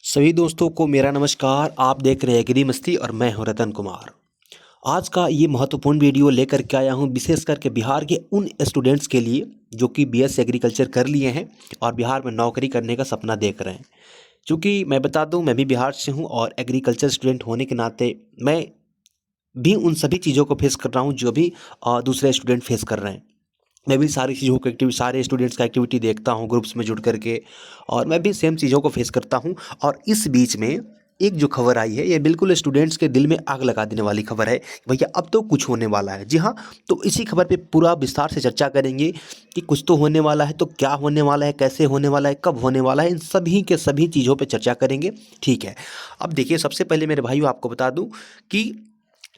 सभी दोस्तों को मेरा नमस्कार। आप देख रहे हैं एग्री मस्ती और मैं हूं रतन कुमार। आज का ये महत्वपूर्ण वीडियो लेकर के आया हूं विशेष करके बिहार के उन स्टूडेंट्स के लिए जो कि बीएस एग्रीकल्चर कर लिए हैं और बिहार में नौकरी करने का सपना देख रहे हैं। क्योंकि मैं बता दूं, मैं भी बिहार से हूं और एग्रीकल्चर स्टूडेंट होने के नाते मैं भी उन सभी चीज़ों को फेस कर रहा हूं जो भी दूसरे स्टूडेंट फेस कर रहे हैं। मैं भी सारी चीज़ों को सारे स्टूडेंट्स का एक्टिविटी देखता हूँ ग्रुप्स में जुड़ करके, और मैं भी सेम चीज़ों को फेस करता हूँ। और इस बीच में एक जो खबर आई है, ये बिल्कुल स्टूडेंट्स के दिल में आग लगा देने वाली खबर है कि भैया अब तो कुछ होने वाला है। जी हाँ, तो इसी खबर पे पूरा विस्तार से चर्चा करेंगे कि कुछ तो होने वाला है, तो क्या होने वाला है, कैसे होने वाला है, कब होने वाला है, इन सभी के सभी चीज़ों पे चर्चा करेंगे। ठीक है, अब देखिए, सबसे पहले मेरे भाइयों आपको बता दूं कि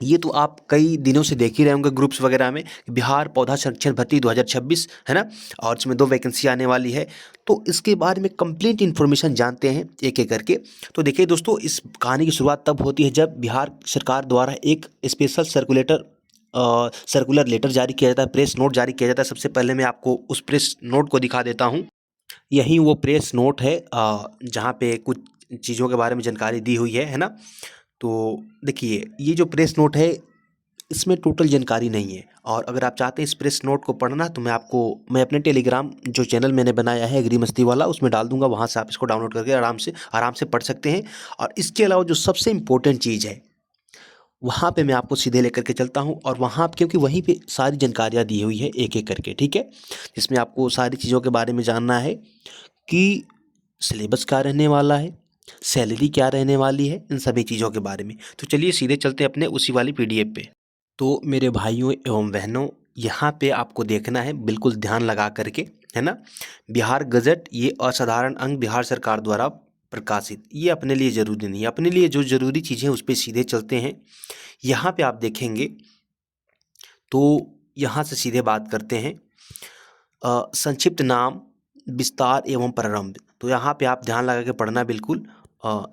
ये तो आप कई दिनों से देख ही रहे होंगे ग्रुप्स वगैरह में, बिहार पौधा संरक्षण भर्ती 2026 है ना, और इसमें 2 वैकेंसी आने वाली है। तो इसके बारे में कंप्लीट इन्फॉर्मेशन जानते हैं एक एक करके। तो देखिए दोस्तों, इस कहानी की शुरुआत तब होती है जब बिहार सरकार द्वारा एक स्पेशल सर्कुलर लेटर जारी किया जाता है, प्रेस नोट जारी किया जाता है। सबसे पहले मैं आपको उस प्रेस नोट को दिखा देता हूँ। यही वो प्रेस नोट है जहाँ पे कुछ चीज़ों के बारे में जानकारी दी हुई है ना। तो देखिए, ये जो प्रेस नोट है, इसमें टोटल जानकारी नहीं है। और अगर आप चाहते हैं इस प्रेस नोट को पढ़ना, तो मैं अपने टेलीग्राम जो चैनल मैंने बनाया है एग्री मस्ती वाला, उसमें डाल दूंगा। वहाँ से आप इसको डाउनलोड करके आराम से पढ़ सकते हैं। और इसके अलावा जो सबसे इम्पोर्टेंट चीज़ है, वहाँ पे मैं आपको सीधे लेकर के चलता हूँ, और वहाँ क्योंकि वहीं पे सारी जानकारियाँ दी हुई है एक एक करके। ठीक है, जिसमें आपको सारी चीज़ों के बारे में जानना है कि सिलेबस क्या रहने वाला है, सैलरी क्या रहने वाली है, इन सभी चीज़ों के बारे में। तो चलिए सीधे चलते हैं अपने उसी वाली पीडीएफ पे। तो मेरे भाइयों एवं बहनों, यहाँ पे आपको देखना है बिल्कुल ध्यान लगा करके, है ना। बिहार गजट, ये असाधारण अंग बिहार सरकार द्वारा प्रकाशित, ये अपने लिए ज़रूरी नहीं है। अपने लिए जो ज़रूरी चीज़ें उस पर सीधे चलते हैं। यहाँ पे आप देखेंगे तो यहाँ से सीधे बात करते हैं। संक्षिप्त नाम, विस्तार एवं प्रारंभ। तो यहाँ पे आप ध्यान लगा के पढ़ना बिल्कुल।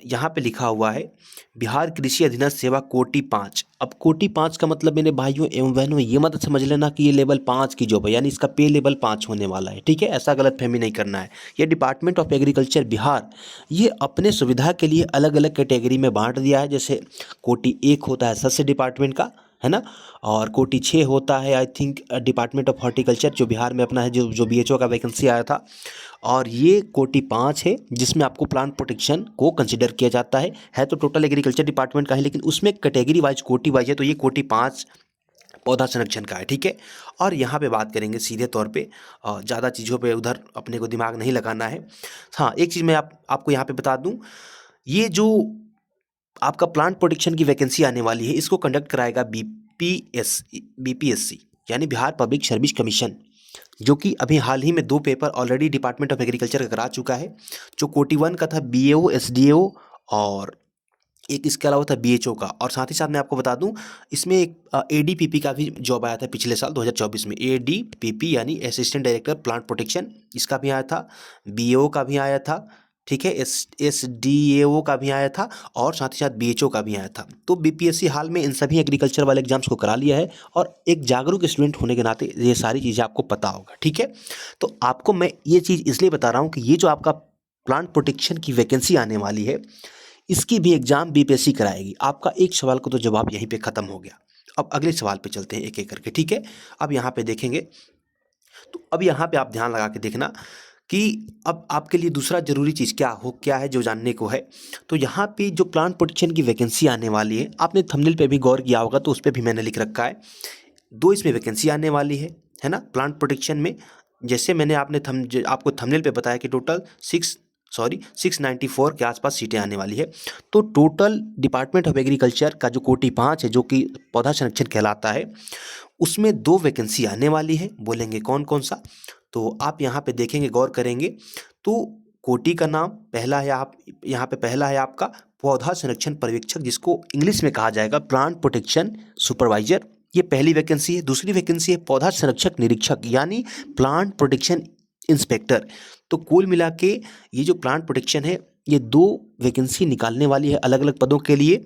यहाँ पे लिखा हुआ है बिहार कृषि अधीनस्थ सेवा कोटि 5। अब कोटि 5 का मतलब मेरे भाइयों एवं बहनों ये मत समझ लेना कि ये लेवल 5 की जॉब है, यानी इसका पे लेवल 5 होने वाला है। ठीक है, ऐसा गलत फहमी नहीं करना है। ये डिपार्टमेंट ऑफ एग्रीकल्चर बिहार, ये अपने सुविधा के लिए अलग अलग कैटेगरी में बांट दिया है। जैसे कोटि 1 होता है सस्य डिपार्टमेंट का, है ना, और कोटि 6 होता है I think department of horticulture, जो बिहार में अपना है, जो बीएचओ का वैकेंसी आया था। और ये कोटि 5 है जिसमें आपको प्लांट प्रोटेक्शन को कंसिडर किया जाता है तो टोटल एग्रीकल्चर डिपार्टमेंट का है, लेकिन उसमें कैटेगरी वाइज कोटि वाइज है। तो ये कोटि 5 पौधा संरक्षण का है। ठीक है, और यहाँ पे बात करेंगे सीधे तौर पे, ज़्यादा चीज़ों पे उधर अपने को दिमाग नहीं लगाना है। हाँ, एक चीज़ मैं आपको यहाँ पे बता दूँ, ये जो आपका प्लांट प्रोटेक्शन की वैकेंसी आने वाली है, इसको कंडक्ट कराएगा बीपीएससी, यानी बिहार पब्लिक सर्विस कमीशन, जो कि अभी हाल ही में 2 paper already department of agriculture का करा चुका है। जो कोटि 1 का था बीएओ एसडीओ, और एक इसके अलावा था बीएचओ का। और साथ ही साथ मैं आपको बता दूं, इसमें एक एडीपीपी का भी जॉब आया था पिछले साल 2024 में। एडीपीपी यानी असिस्टेंट डायरेक्टर प्लांट प्रोटेक्शन, इसका भी आया था। बीएओ का भी आया था। ठीक है, एसडीएओ का भी आया था, और साथ ही साथ बीएचओ का भी आया था। तो बीपीएससी हाल में इन सभी एग्रीकल्चर वाले एग्जाम्स को करा लिया है, और एक जागरूक स्टूडेंट होने के नाते ये सारी चीज़ें आपको पता होगा। ठीक है, तो आपको मैं ये चीज़ इसलिए बता रहा हूँ कि ये जो आपका प्लांट प्रोटेक्शन की वैकेंसी आने वाली है, इसकी भी एग्जाम बीपीएससी कराएगी। आपका एक सवाल को तो जवाब यहीं पे ख़त्म हो गया। अब अगले सवाल पे चलते हैं एक एक करके। ठीक है, अब यहाँ पे देखेंगे, तो अब यहाँ पे आप ध्यान लगा के देखना कि अब आपके लिए दूसरा ज़रूरी चीज़ क्या है जो जानने को है। तो यहाँ पे जो प्लांट प्रोटेक्शन की वैकेंसी आने वाली है, आपने थंबनेल पे भी गौर किया होगा, तो उस पर भी मैंने लिख रखा है। 2 इसमें वैकेंसी आने वाली है ना, प्लांट प्रोटेक्शन में। जैसे मैंने आपको थंबनेल पे बताया कि टोटल 694 के आसपास सीटें आने वाली है। तो टोटल डिपार्टमेंट ऑफ एग्रीकल्चर का जो कोटि 5 है, जो कि पौधा संरक्षण कहलाता है, उसमें 2 वैकेंसी आने वाली है। बोलेंगे कौन कौन सा, तो आप यहाँ पे देखेंगे, गौर करेंगे, तो कोटि का नाम पहला है। आप यहाँ पे पहला है आपका पौधा संरक्षण पर्यवेक्षक, जिसको इंग्लिश में कहा जाएगा प्लांट प्रोटेक्शन सुपरवाइजर, ये पहली वैकेंसी है। दूसरी वैकेंसी है पौधा संरक्षक निरीक्षक, यानी प्लांट प्रोटेक्शन इंस्पेक्टर। तो कुल मिला के ये जो प्लांट प्रोटेक्शन है, ये 2 वैकेंसी निकालने वाली है अलग अलग पदों के लिए।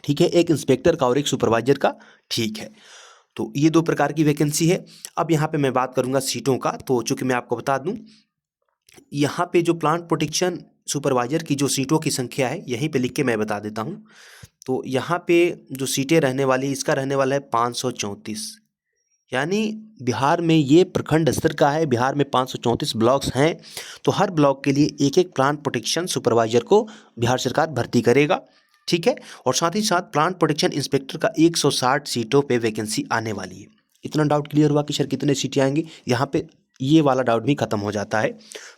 ठीक है, एक इंस्पेक्टर का और एक सुपरवाइजर का। ठीक है, तो ये 2 प्रकार की वैकेंसी है। अब यहाँ पे मैं बात करूँगा सीटों का। तो चूँकि मैं आपको बता दूँ, यहाँ पे जो प्लांट प्रोटेक्शन सुपरवाइजर की जो सीटों की संख्या है यहीं पे लिख के मैं बता देता हूँ। तो यहाँ पे जो सीटें रहने वाली, इसका रहने वाला है 534। यानी बिहार में ये प्रखंड स्तर का है, बिहार में 534 ब्लॉक्स हैं, तो हर ब्लॉक के लिए एक एक प्लांट प्रोटेक्शन सुपरवाइजर को बिहार सरकार भर्ती करेगा, ठीक है। और साथ ही साथ प्लांट प्रोटेक्शन इंस्पेक्टर का 160 सीटों पे वैकेंसी आने वाली है। इतना डाउट क्लियर हुआ कि सर कितने सीटें आएंगी, यहाँ पे ये वाला डाउट भी खत्म हो जाता है।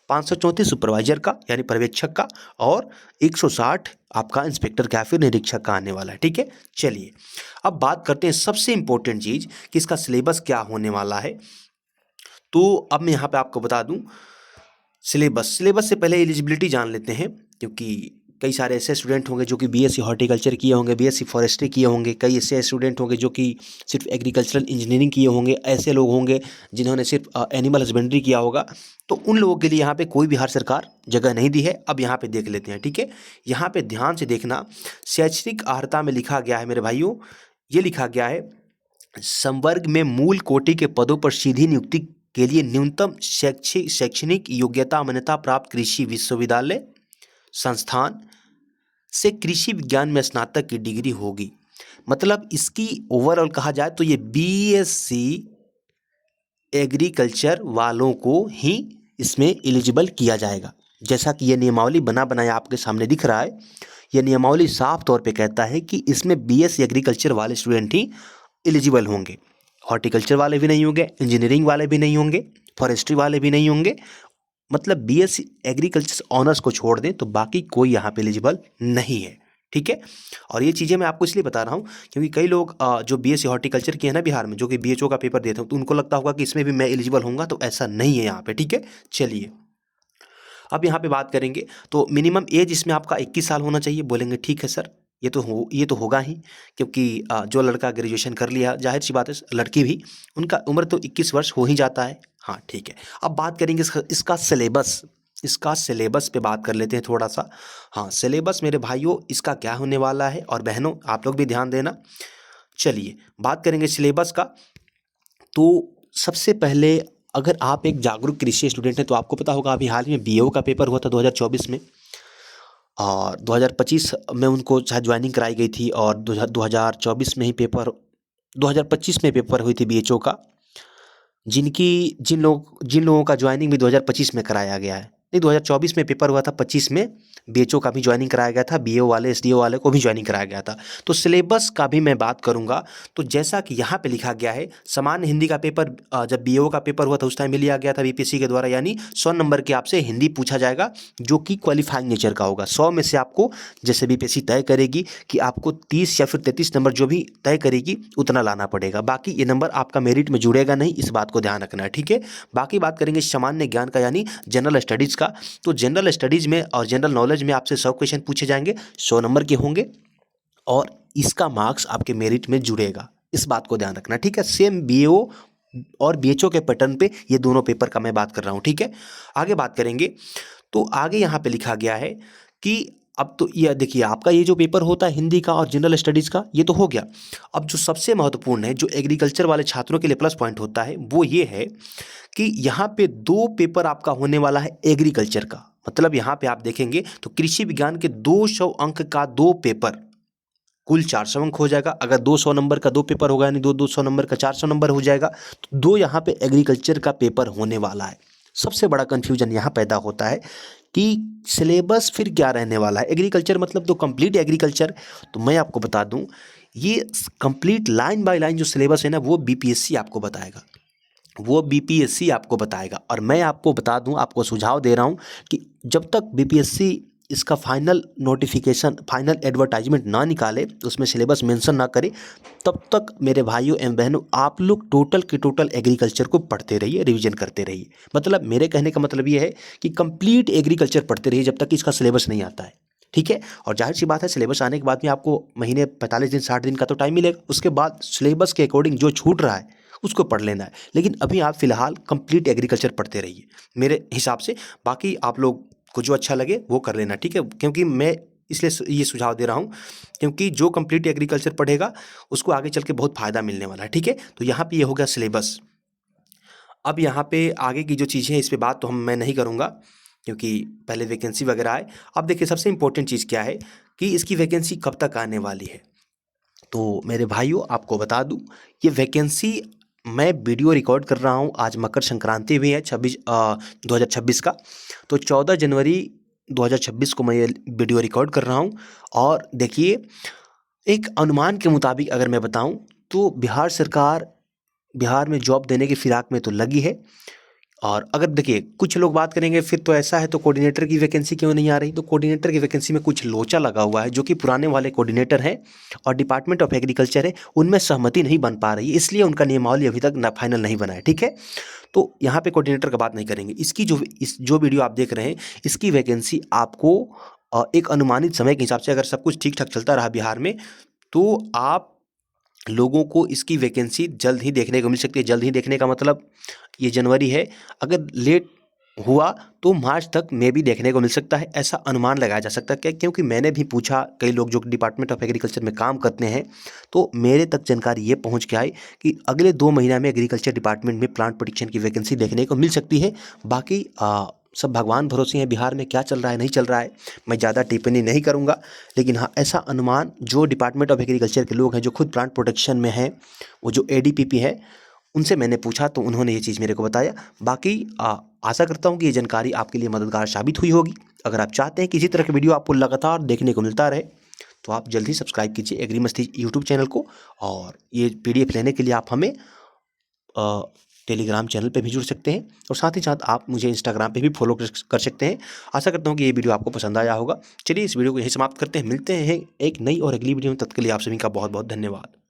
534 सुपरवाइजर का यानी पर्यवेक्षक का, और 160 आपका इंस्पेक्टर का फिर निरीक्षक का आने वाला है, ठीक है। चलिए अब बात करते हैं सबसे इंपॉर्टेंट चीज़ कि इसका सिलेबस क्या होने वाला है। तो अब मैं यहाँ पे आपको बता दूँ सिलेबस से पहले एलिजिबिलिटी जान लेते हैं, क्योंकि कई सारे ऐसे स्टूडेंट होंगे जो कि बीएससी हॉर्टिकल्चर किए होंगे, बीएससी फॉरेस्ट्री किए होंगे, कई ऐसे स्टूडेंट होंगे जो कि सिर्फ एग्रीकल्चरल इंजीनियरिंग किए होंगे, ऐसे लोग होंगे जिन्होंने सिर्फ एनिमल हस्बेंड्री किया होगा। तो उन लोगों के लिए यहाँ पे कोई बिहार सरकार जगह नहीं दी है। अब यहाँ पे देख लेते हैं, ठीक है। यहाँ पे ध्यान से देखना, शैक्षणिक अर्हता में लिखा गया है मेरे भाइयों, ये लिखा गया है संवर्ग में मूल कोटि के पदों पर सीधी नियुक्ति के लिए न्यूनतम शैक्षणिक योग्यता मान्यता प्राप्त कृषि विश्वविद्यालय संस्थान से कृषि विज्ञान में स्नातक की डिग्री होगी। मतलब इसकी ओवरऑल कहा जाए तो ये बीएससी एग्रीकल्चर वालों को ही इसमें एलिजिबल किया जाएगा। जैसा कि ये नियमावली बना बनाया आपके सामने दिख रहा है, यह नियमावली साफ तौर पे कहता है कि इसमें बीएससी एग्रीकल्चर वाले स्टूडेंट ही एलिजिबल होंगे। हॉर्टिकल्चर वाले भी नहीं होंगे, इंजीनियरिंग वाले भी नहीं होंगे, फॉरेस्ट्री वाले भी नहीं होंगे। मतलब बीएससी एग्रीकल्चर ऑनर्स को छोड़ दें तो बाकी कोई यहाँ पे एलिजिबल नहीं है, ठीक है। और ये चीज़ें मैं आपको इसलिए बता रहा हूँ क्योंकि कई लोग जो बीएससी हॉर्टिकल्चर किए हैं ना बिहार में, जो कि बीएचओ का पेपर देते हैं, तो उनको लगता होगा कि इसमें भी मैं एलिजिबल होऊंगा, तो ऐसा नहीं है यहाँ पे, ठीक है। चलिए अब यहाँ पे बात करेंगे तो मिनिमम एज इसमें आपका 21 साल होना चाहिए। बोलेंगे ठीक है सर, ये तो होगा ही, क्योंकि जो लड़का ग्रेजुएशन कर लिया, जाहिर सी बात है लड़की भी, उनका उम्र तो 21 वर्ष हो ही जाता है। हाँ ठीक है। अब बात करेंगे इसका सिलेबस पे बात कर लेते हैं थोड़ा सा। हाँ सिलेबस मेरे भाइयों इसका क्या होने वाला है, और बहनों आप लोग भी ध्यान देना। चलिए बात करेंगे सिलेबस का। तो सबसे पहले अगर आप एक जागरूक कृषि स्टूडेंट हैं तो आपको पता होगा अभी हाल ही में बीएओ का पेपर हुआ था 2024 में, और 2025 में उनको शायद ज्वाइनिंग कराई गई थी, और 2024 में ही 2025 में पेपर हुई थी बीएचओ का, जिन लोगों का ज्वाइनिंग भी 2025 में कराया गया है। नहीं, 2024 में पेपर हुआ था, 25 में बीएचओ का भी ज्वाइनिंग कराया गया था, बीएओ वाले एसडीओ वाले को भी ज्वाइनिंग कराया गया था। तो सिलेबस का भी मैं बात करूंगा। तो जैसा कि यहाँ पे लिखा गया है, सामान्य हिंदी का पेपर जब बीएओ का पेपर हुआ था उस टाइम में लिया गया था बीपीएससी के द्वारा, यानी 100 नंबर के आपसे हिंदी पूछा जाएगा जो कि क्वालिफाइंग नेचर का होगा। 100 में से आपको जैसे बीपीएससी तय करेगी कि आपको 30 या फिर 33 नंबर जो भी तय करेगी उतना लाना पड़ेगा। बाकी ये नंबर आपका मेरिट में जुड़ेगा नहीं, इस बात को ध्यान रखना है, ठीक है। बाकी बात करेंगे सामान्य ज्ञान का यानी जनरल स्टडीज़ का। तो जनरल स्टडीज़ में और जनरल नॉलेज में आपसे 100 क्वेश्चन पूछे जाएंगे, 100 नंबर के होंगे, और इसका मार्क्स आपके मेरिट में जुड़ेगा, इस बात को ध्यान रखना, ठीक है। सेम बीएओ और बीएचओ के पैटर्न पे ये दोनों पेपर का मैं बात कर रहा हूँ, ठीक है। आगे बात करेंगे तो आगे यहाँ पे लिखा गया है कि अब तो ये देखिए आपका ये जो पेपर होता है हिंदी का और जनरल स्टडीज़ का, ये तो हो गया। अब जो सबसे महत्वपूर्ण है, जो एग्रीकल्चर वाले छात्रों के लिए प्लस पॉइंट होता है, वो ये है कि यहाँ पे 2 पेपर आपका होने वाला है एग्रीकल्चर का। मतलब यहाँ पे आप देखेंगे तो कृषि विज्ञान के 200 अंक का 2 पेपर, कुल 400 अंक हो जाएगा। अगर 200 नंबर का 2 पेपर होगा यानी 200 नंबर का 400 नंबर हो जाएगा, तो 2 यहाँ पे एग्रीकल्चर का पेपर होने वाला है। सबसे बड़ा कन्फ्यूजन यहाँ पैदा होता है कि सिलेबस फिर क्या रहने वाला है। एग्रीकल्चर मतलब तो कंप्लीट एग्रीकल्चर। तो मैं आपको बता दूं, ये कंप्लीट लाइन बाय लाइन जो सिलेबस है ना, वो बीपीएससी आपको बताएगा। और मैं आपको बता दूं, आपको सुझाव दे रहा हूं कि जब तक बीपीएससी इसका फाइनल नोटिफिकेशन, फाइनल एडवर्टाइजमेंट ना निकाले, उसमें सिलेबस मेंशन ना करे, तब तक मेरे भाइयों एवं बहनों आप लोग टोटल के टोटल एग्रीकल्चर को पढ़ते रहिए, रिवीजन करते रहिए। मतलब मेरे कहने का मतलब ये है कि कंप्लीट एग्रीकल्चर पढ़ते रहिए जब तक इसका सिलेबस नहीं आता है, ठीक है। और जाहिर सी बात है सिलेबस आने के बाद में आपको महीने 45 दिन 60 दिन का तो टाइम मिलेगा, उसके बाद सिलेबस के अकॉर्डिंग जो छूट रहा है उसको पढ़ लेना है। लेकिन अभी आप फिलहाल कंप्लीट एग्रीकल्चर पढ़ते रहिए मेरे हिसाब से। बाकी आप लोग को जो अच्छा लगे वो कर लेना, ठीक है। क्योंकि मैं इसलिए ये सुझाव दे रहा हूँ क्योंकि जो कंप्लीट एग्रीकल्चर पढ़ेगा उसको आगे चल के बहुत फ़ायदा मिलने वाला है, ठीक है। तो यहाँ पे ये हो गया सिलेबस। अब यहाँ पे आगे की जो चीज़ें हैं इस पे बात तो मैं नहीं करूँगा, क्योंकि पहले वैकेंसी वगैरह आए। अब देखिए सबसे इम्पोर्टेंट चीज़ क्या है कि इसकी वैकेंसी कब तक आने वाली है। तो मेरे भाइयों आपको बता दूं, ये वैकेंसी मैं वीडियो रिकॉर्ड कर रहा हूं, आज मकर संक्रांति भी है 2026 का। तो 14 जनवरी 2026 को मैं ये वीडियो रिकॉर्ड कर रहा हूं। और देखिए एक अनुमान के मुताबिक अगर मैं बताऊं तो बिहार सरकार बिहार में जॉब देने की फिराक में तो लगी है। और अगर देखिए कुछ लोग बात करेंगे फिर तो ऐसा है तो कोऑर्डिनेटर की वैकेंसी क्यों नहीं आ रही, तो कोऑर्डिनेटर की वैकेंसी में कुछ लोचा लगा हुआ है, जो कि पुराने वाले कोऑर्डिनेटर हैं और डिपार्टमेंट ऑफ एग्रीकल्चर है, उनमें सहमति नहीं बन पा रही है, इसलिए उनका नियमावली अभी तक फाइनल नहीं बना है। ठीक है, तो यहाँ पे कोऑर्डिनेटर का बात नहीं करेंगे। इसकी जो वीडियो आप देख रहे हैं इसकी वैकेंसी आपको एक अनुमानित समय के हिसाब से, अगर सब कुछ ठीक ठाक चलता रहा बिहार में, तो आप लोगों को इसकी वैकेंसी जल्द ही देखने को मिल सकती है। जल्द ही देखने का मतलब ये जनवरी है, अगर लेट हुआ तो मार्च तक में भी देखने को मिल सकता है, ऐसा अनुमान लगाया जा सकता है। क्या, क्योंकि मैंने भी पूछा कई लोग जो डिपार्टमेंट ऑफ एग्रीकल्चर में काम करते हैं, तो मेरे तक जानकारी ये पहुंच के आई कि अगले 2 महीना में एग्रीकल्चर डिपार्टमेंट में प्लांट प्रोटेक्शन की वैकेंसी देखने को मिल सकती है। बाकी सब भगवान भरोसे हैं, बिहार में क्या चल रहा है नहीं चल रहा है मैं ज़्यादा टिप्पणी नहीं करूँगा। लेकिन हाँ, ऐसा अनुमान जो डिपार्टमेंट ऑफ एग्रीकल्चर के लोग हैं जो खुद प्लांट प्रोटेक्शन में हैं, वो जो ADPP है, उनसे मैंने पूछा तो उन्होंने ये चीज़ मेरे को बताया। बाकी आशा करता हूँ कि ये जानकारी आपके लिए मददगार साबित हुई होगी। अगर आप चाहते हैं कि इसी तरह की वीडियो आपको लगातार देखने को मिलता रहे तो आप जल्दी सब्सक्राइब कीजिए एग्री मस्ती यूट्यूब चैनल को। और ये PDF लेने के लिए आप हमें टेलीग्राम चैनल पे भी जुड़ सकते हैं, और साथ ही साथ आप मुझे इंस्टाग्राम पे भी फॉलो कर सकते हैं। आशा करता हूँ कि ये वीडियो आपको पसंद आया होगा। चलिए इस वीडियो को यहीं समाप्त करते हैं, मिलते हैं एक नई और अगली वीडियो में। तब तक के लिए आप सभी का बहुत बहुत धन्यवाद।